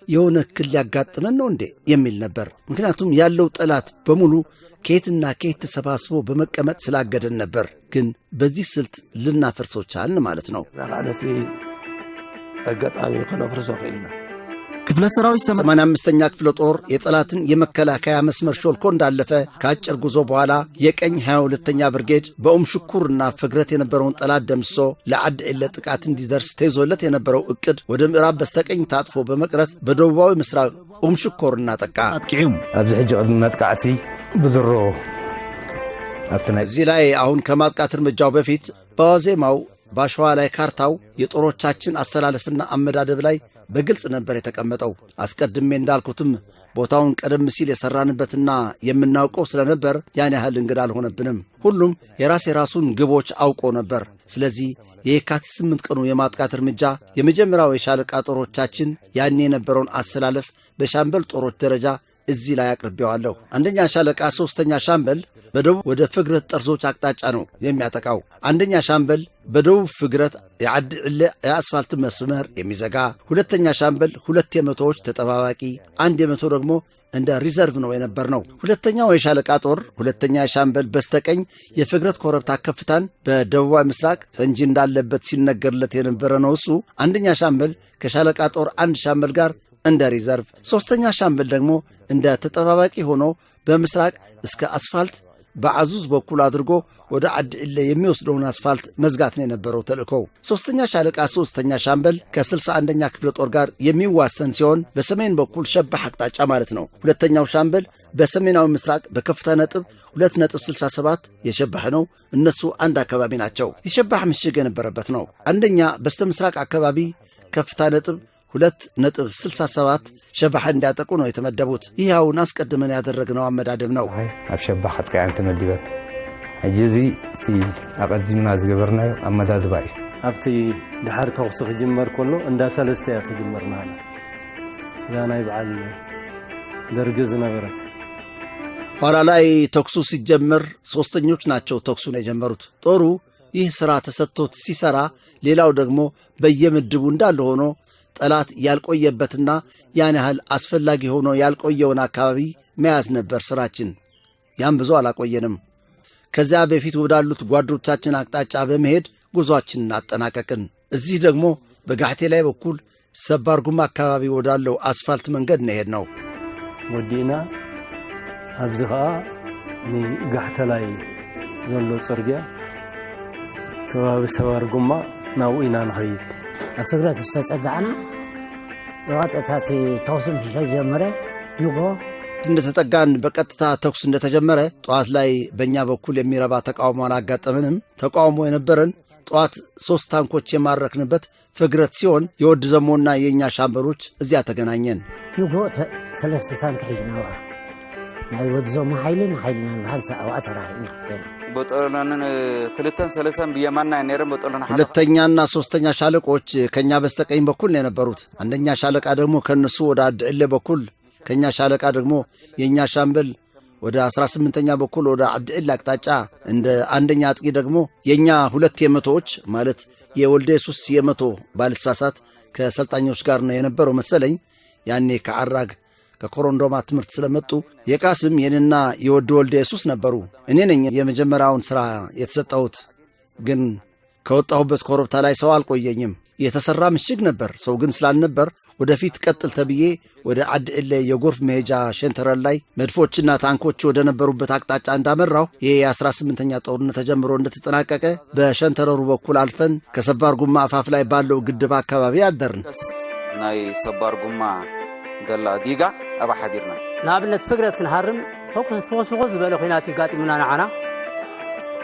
የሆነ እክል ሊያጋጥመን ነው እንዴ የሚል ነበር። ምክንያቱም ያለው ጠላት በሙሉ ከየትና ከየት ተሰባስቦ በመቀመጥ ስላገደን ነበር። ግን በዚህ ስልት ልናፈርሰው ቻልን ማለት ነው። ናቃነቲ አጋጣሚ ከነፍርሶ ኸይልና ክፍለ ሰራዊት 85ኛ ክፍለ ጦር የጠላትን የመከላከያ መስመር ሾልኮ እንዳለፈ ከአጭር ጉዞ በኋላ የቀኝ 22ኛ ብርጌድ በኡምሽኩርና ፍግረት የነበረውን ጠላት ደምሶ ለዓዲ ዕለ ጥቃት እንዲደርስ ተይዞለት የነበረው እቅድ ወደ ምዕራብ በስተቀኝ ታጥፎ በመቅረት በደቡባዊ ምስራቅ ኡምሽኩርና ጠቃ። አጥቂም ኣብዚ ሕጂ ቅድሚ መጥቃዕቲ ብድሮ እዚህ ላይ አሁን ከማጥቃት እርምጃው በፊት በዋዜማው ባሸዋ ላይ ካርታው የጦሮቻችን አሰላለፍና አመዳደብ ላይ በግልጽ ነበር የተቀመጠው። አስቀድሜ እንዳልኩትም ቦታውን ቀደም ሲል የሰራንበትና የምናውቀው ስለነበር ያን ያህል እንግዳ አልሆነብንም። ሁሉም የራሱን ግቦች አውቆ ነበር። ስለዚህ የካቲት 8 ቀኑ የማጥቃት እርምጃ የመጀመሪያው የሻለቃ ጦሮቻችን ያኔ የነበረውን አሰላለፍ በሻምበል ጦሮች ደረጃ እዚህ ላይ አቅርቤዋለሁ። አንደኛ ሻለቃ 3ኛ ሻምበል በደቡብ ወደ ፍግረት ጠርዞች አቅጣጫ ነው የሚያጠቃው። አንደኛ ሻምበል በደቡብ ፍግረት የዓዲ ዕለ የአስፋልት መስመር የሚዘጋ፣ ሁለተኛ ሻምበል 2 የመቶዎች ተጠባባቂ፣ 1 የመቶ ደግሞ እንደ ሪዘርቭ ነው የነበር ነው። ሁለተኛው የሻለቃ ጦር ሁለተኛ ሻምበል በስተቀኝ የፍግረት ኮረብታ ከፍታን በደቡባዊ ምስራቅ ፈንጂ እንዳለበት ሲነገርለት የነበረ ነው። እሱ አንደኛ ሻምበል ከሻለቃ ጦር 1 ሻምበል ጋር እንደ ሪዘርቭ፣ ሶስተኛ ሻምበል ደግሞ እንደ ተጠባባቂ ሆኖ በምስራቅ እስከ አስፋልት በአዙዝ በኩል አድርጎ ወደ ዓዲ ዕለ የሚወስደውን አስፋልት መዝጋት ነው የነበረው ተልእኮው። ሶስተኛ ሻለቃ 3ኛ ሻምበል ከ61ኛ ክፍለ ጦር ጋር የሚዋሰን ሲሆን በሰሜን በኩል ሸባህ አቅጣጫ ማለት ነው። ሁለተኛው ሻምበል በሰሜናዊ ምስራቅ በከፍታ ነጥብ 2.67 የሸባህ ነው። እነሱ አንድ አካባቢ ናቸው። የሸባህ ምሽግ የነበረበት ነው። አንደኛ በስተ ምስራቅ አካባቢ ከፍታ ነጥብ 2.67 ሸባህ እንዲያጠቁ ነው የተመደቡት። ይህ አሁን አስቀድመን ያደረግነው አመዳደብ ነው። ኣብ ሸባህ ከጥቃዕን ተመዲበን ሕጂ እዚ እቲ ኣቐዲምና ዝገበርናዮ ኣመዳድባ እዩ። ኣብቲ ድሓር ተኹሲ ክጅመር ከሎ እንዳ ሰለስተ እያ ክጅመርና ኣላ እዛ ናይ በዓል ደርጊ ዝነበረት። ኋላ ላይ ተኩሱ ሲጀመር ሶስተኞች ናቸው ተኩሱን የጀመሩት። ጦሩ ይህ ሥራ ተሰጥቶት ሲሰራ፣ ሌላው ደግሞ በየምድቡ እንዳለ ሆኖ ጠላት ያልቆየበትና ያን ያህል አስፈላጊ ሆኖ ያልቆየውን አካባቢ መያዝ ነበር ስራችን። ያም ብዙ አላቆየንም። ከዚያ በፊት ወዳሉት ጓዶቻችን አቅጣጫ በመሄድ ጉዟችንን አጠናቀቅን። እዚህ ደግሞ በጋሕቴ ላይ በኩል ሰባር ጉማ አካባቢ ወዳለው አስፋልት መንገድ ነው ሄድነው። ወዲና ኣብዚ ኸዓ ንጋሕተ ላይ ዘሎ ጽርግያ ከባቢ ሰባር ጉማ ናብኡ ኢና ንኸይድ። ኣብ ፍግረት ምስ ተጸጋዕና የዋጠታት ተኩስ ተጀመረ። ንጎ እንደተጠጋን በቀጥታ ተኩስ እንደተጀመረ ጠዋት ላይ በእኛ በኩል የሚረባ ተቃውሞ አላጋጠምንም። ተቃውሞ የነበረን ጠዋት 3 ታንኮች የማረክንበት ፍግረት ሲሆን የወድ ዘሞና የእኛ ሻምበሎች እዚያ ተገናኘን። ንጎ 3 ታንክ ሒዝና ወዓ ናይ ወድ ዘሞ ሓይልን ሓይልና ንባሃልሳ ኣብኣ ተራኺብና ክተና በጦሎንን 2-3 ብየማና ነረም በጦሎን ሁለተኛና ሶስተኛ ሻለቆች ከኛ በስተቀኝ በኩል ነው የነበሩት። አንደኛ ሻለቃ ደግሞ ከነሱ ወደ ዓዲ ዕለ በኩል፣ ከኛ ሻለቃ ደግሞ የኛ ሻምበል ወደ 18ኛ በኩል ወደ ዓዲ ዕለ አቅጣጫ፣ እንደ አንደኛ አጥቂ ደግሞ የኛ 2 የመቶዎች ማለት የወልደ ኢየሱስ የመቶ ባልሳሳት ከሰልጣኞች ጋር ነው የነበረው መሰለኝ። ያኔ ከዓራግ ከኮሮንዶማ ትምህርት ስለመጡ የቃስም የኔና የወድ ወልደ ኢየሱስ ነበሩ። እኔ ነኝ የመጀመሪያውን ሥራ የተሰጠሁት። ግን ከወጣሁበት ኮረብታ ላይ ሰው አልቆየኝም። የተሰራ ምሽግ ነበር፣ ሰው ግን ስላልነበር ወደፊት ቀጥል ተብዬ ወደ አድዕለ የጎርፍ መሄጃ ሸንተረር ላይ መድፎችና ታንኮች ወደ ነበሩበት አቅጣጫ እንዳመራሁ የ18ኛ ጦርነት ተጀምሮ እንደተጠናቀቀ በሸንተረሩ በኩል አልፈን ከሰባር ጉማ አፋፍ ላይ ባለው ግድብ አካባቢ አደርን። ናይ ሰባር ጉማ ደላ ዲጋ አባ ሐዲርና ናብነት ፍግረት ክንሃርም ፎኩስ ዝበለ ኹናት ይጋጥሙና ናዓና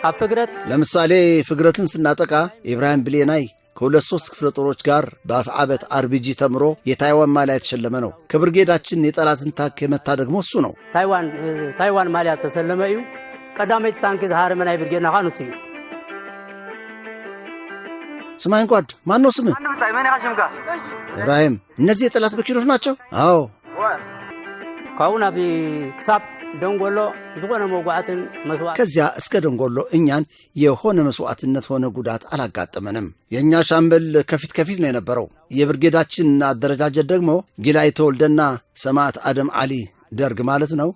ኣብ ፍግረት ለምሳሌ ፍግረትን ስናጠቃ ኢብራሂም ብሌናይ ከ2-3 ክፍለ ጦሮች ጋር በአፍዓበት አርቢጂ ተምሮ የታይዋን ማሊያ የተሸለመ ነው። ከብርጌዳችን የጠላትን ታንክ የመታ ደግሞ እሱ ነው። ታይዋን ማሊያ ተሰለመ እዩ። ቀዳመይ ታንክ ዝሃረመ ናይ ብርጌድና ኻኑ እዩ። ስማኝ ጓድ፣ ማን ነው ስምህ? ኢብራሂም። እነዚህ የጠላት በኪሮች ናቸው? አዎ። ካሁን አቢ ክሳብ ደንጎሎ ዝሆነ መጓዓትን መስዋዕት ከዚያ እስከ ደንጎሎ እኛን የሆነ መስዋዕትነት ሆነ ጉዳት አላጋጠመንም። የእኛ ሻምበል ከፊት ነው የነበረው። የብርጌዳችን አደረጃጀት ደግሞ ጊላይ ተወልደና ሰማዕት አደም አሊ ደርግ ማለት ነው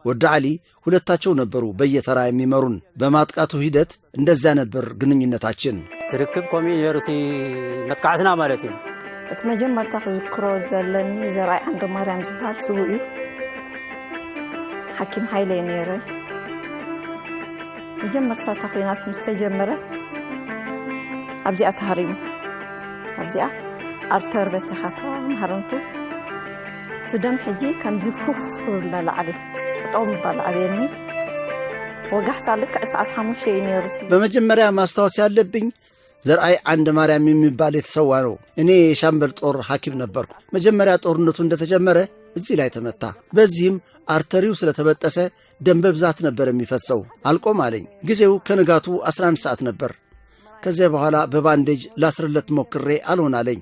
ወደ አሊ ሁለታቸው ነበሩ በየተራ የሚመሩን። በማጥቃቱ ሂደት እንደዚያ ነበር ግንኙነታችን። ትርክብ ኮሚ የሩቲ መጥቃዕትና ማለት ነው። እቲ መጀመርታ ክዝክሮ ዘለኒ ዘርአይ ዓንደ ማርያም ዝበሃል ስቡ እዩ። حكيم هايلي نيري مجمر ساتقينات مستجمرت أبزئة تهريم أبزئة أرتر بتخاطر مهرنتو تدم حجي كم زفوف للعلي تطوم بالعليني وقحت لك أسعد حموشي نيرسي بمجمريا ما استوسي اللبين ዘርአይ አንድ ማርያም የሚባል የተሰዋ ነው። እኔ ሻምበል ጦር ሐኪም ነበርኩ። መጀመሪያ ጦርነቱ እንደተጀመረ እዚህ ላይ ተመታ። በዚህም አርተሪው ስለተበጠሰ ደም በብዛት ነበር የሚፈሰው። አልቆም አለኝ። ጊዜው ከንጋቱ 11 ሰዓት ነበር። ከዚያ በኋላ በባንዴጅ ላስርለት ሞክሬ አልሆን አለኝ።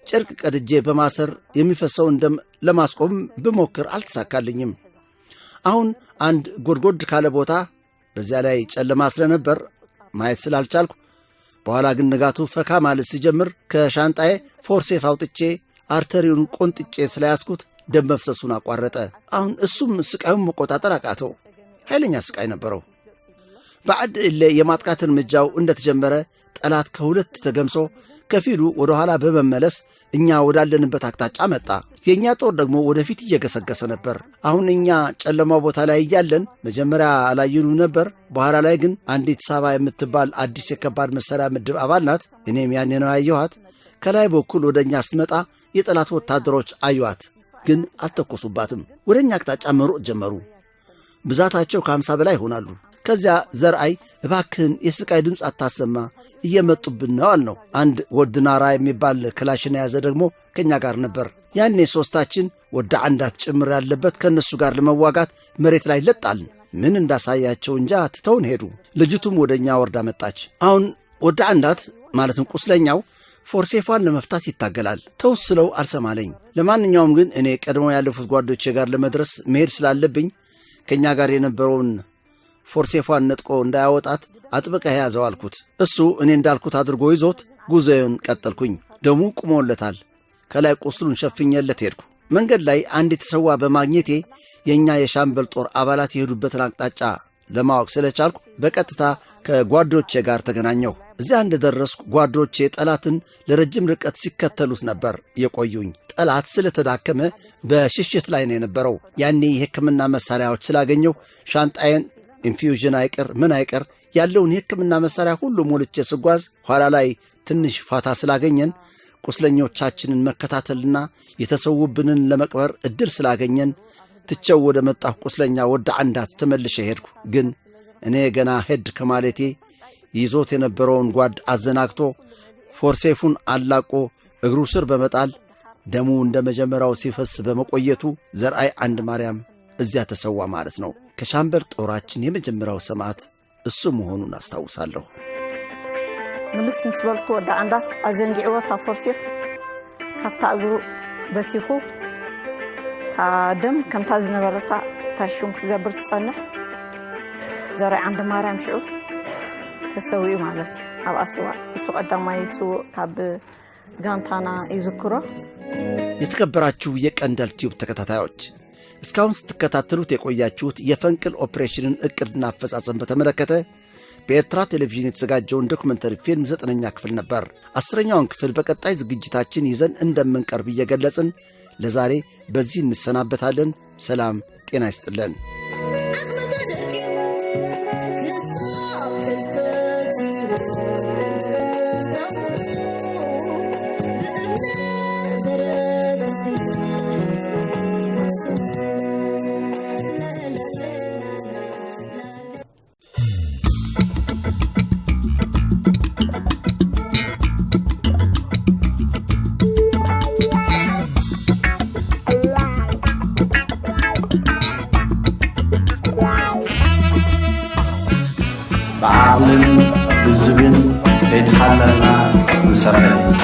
ጨርቅ ቀድጄ በማሰር የሚፈሰውን ደም ለማስቆም ብሞክር አልተሳካልኝም። አሁን አንድ ጎድጎድ ካለ ቦታ በዚያ ላይ ጨለማ ስለነበር ማየት ስላልቻልኩ በኋላ ግን ንጋቱ ፈካ ማለት ሲጀምር ከሻንጣዬ ፎርሴፍ አውጥቼ አርተሪውን ቆንጥጬ ስለያዝኩት ደም መፍሰሱን አቋረጠ። አሁን እሱም ስቃዩን መቆጣጠር አቃተው። ኃይለኛ ስቃይ ነበረው። በአድዕለ የማጥቃት እርምጃው እንደተጀመረ ጠላት ከሁለት ተገምሶ ከፊሉ ወደ ኋላ በመመለስ እኛ ወዳለንበት አቅጣጫ መጣ። የኛ ጦር ደግሞ ወደፊት እየገሰገሰ ነበር። አሁን እኛ ጨለማው ቦታ ላይ እያለን መጀመሪያ አላየኑ ነበር። በኋላ ላይ ግን አንዲት ሳባ የምትባል አዲስ የከባድ መሳሪያ ምድብ አባል ናት። እኔም ያኔ ነው ያየኋት። ከላይ በኩል ወደኛ ስትመጣ የጠላት ወታደሮች አዩዋት፣ ግን አልተኮሱባትም። ወደኛ አቅጣጫ መሮጥ ጀመሩ። ብዛታቸው ከ50 በላይ ይሆናሉ። ከዚያ ዘርአይ እባክህን የስቃይ ድምፅ አታሰማ እየመጡብን ነው አልነው። አንድ ወድናራ የሚባል ክላሽን የያዘ ደግሞ ከኛ ጋር ነበር። ያኔ ሶስታችን ወደ አንዳት ጭምር ያለበት ከነሱ ጋር ለመዋጋት መሬት ላይ ለጣልን። ምን እንዳሳያቸው እንጃ ትተውን ሄዱ። ልጅቱም ወደኛ ወርዳ መጣች። አሁን ወደ አንዳት ማለትም ቁስለኛው ፎርሴፏን ለመፍታት ይታገላል። ተውስለው አልሰማለኝ። ለማንኛውም ግን እኔ ቀድሞ ያለፉት ጓዶቼ ጋር ለመድረስ መሄድ ስላለብኝ ከኛ ጋር የነበረውን ፎርሴፏን ነጥቆ እንዳያወጣት አጥብቀ ያዘው አልኩት። እሱ እኔ እንዳልኩት አድርጎ ይዞት ጉዞውን ቀጠልኩኝ። ደሙ ቁሞለታል። ከላይ ቁስሉን ሸፍኘለት ሄድኩ። መንገድ ላይ አንድ የተሰዋ በማግኘቴ የኛ የሻምበል ጦር አባላት የሄዱበትን አቅጣጫ ለማወቅ ስለቻልኩ በቀጥታ ከጓዶቼ ጋር ተገናኘሁ። እዚያ እንደደረስኩ ጓዶቼ ጠላትን ለረጅም ርቀት ሲከተሉት ነበር የቆዩኝ። ጠላት ስለተዳከመ በሽሽት ላይ ነው የነበረው። ያኔ የሕክምና መሳሪያዎች ስላገኘሁ ሻንጣዬን ኢንፊውዥን አይቀር ምን አይቀር ያለውን የሕክምና መሳሪያ ሁሉ ሞልቼ ስጓዝ ኋላ ላይ ትንሽ ፋታ ስላገኘን ቁስለኞቻችንን መከታተልና የተሰውብንን ለመቅበር እድል ስላገኘን ትቸው ወደ መጣሁ ቁስለኛ ወደ አንዳት ተመልሼ ሄድኩ። ግን እኔ ገና ሄድ ከማለቴ ይዞት የነበረውን ጓድ አዘናግቶ ፎርሴፉን አላቆ እግሩ ስር በመጣል ደሙ እንደ መጀመሪያው ሲፈስ በመቆየቱ ዘርአይ አንድ ማርያም እዚያ ተሰዋ ማለት ነው። ከሻምበል ጦራችን የመጀመሪያው ሰማዕት እሱ መሆኑን አስታውሳለሁ። ምልስ ምስ በልኩ ወደ አንዳት አዘንጊዕዎ ታ ፎርሴፍ ካብታ እግሩ በቲኹ ታ ደም ከምታ ዝነበረታ ታሹም ክገብር ትጸንሕ ዘርአይ ዓንደ ማርያም ሽዑ ተሰዊኡ ማለት እዩ። ኣብ ኣስዋ እሱ ቀዳማይ እሱ ካብ ጋንታና ይዝክሮ የተከበራችሁ የቀንደል ቲዩብ ተከታታዮች እስካሁን ስትከታተሉት የቆያችሁት የፈንቅል ኦፕሬሽንን እቅድና አፈጻጸም በተመለከተ በኤርትራ ቴሌቪዥን የተዘጋጀውን ዶክመንተሪ ፊልም 9ኛ ክፍል ነበር። 10ኛውን ክፍል በቀጣይ ዝግጅታችን ይዘን እንደምንቀርብ እየገለጽን ለዛሬ በዚህ እንሰናበታለን። ሰላም ጤና ይስጥልን። بعقل بالزبن يتحللنا نسرع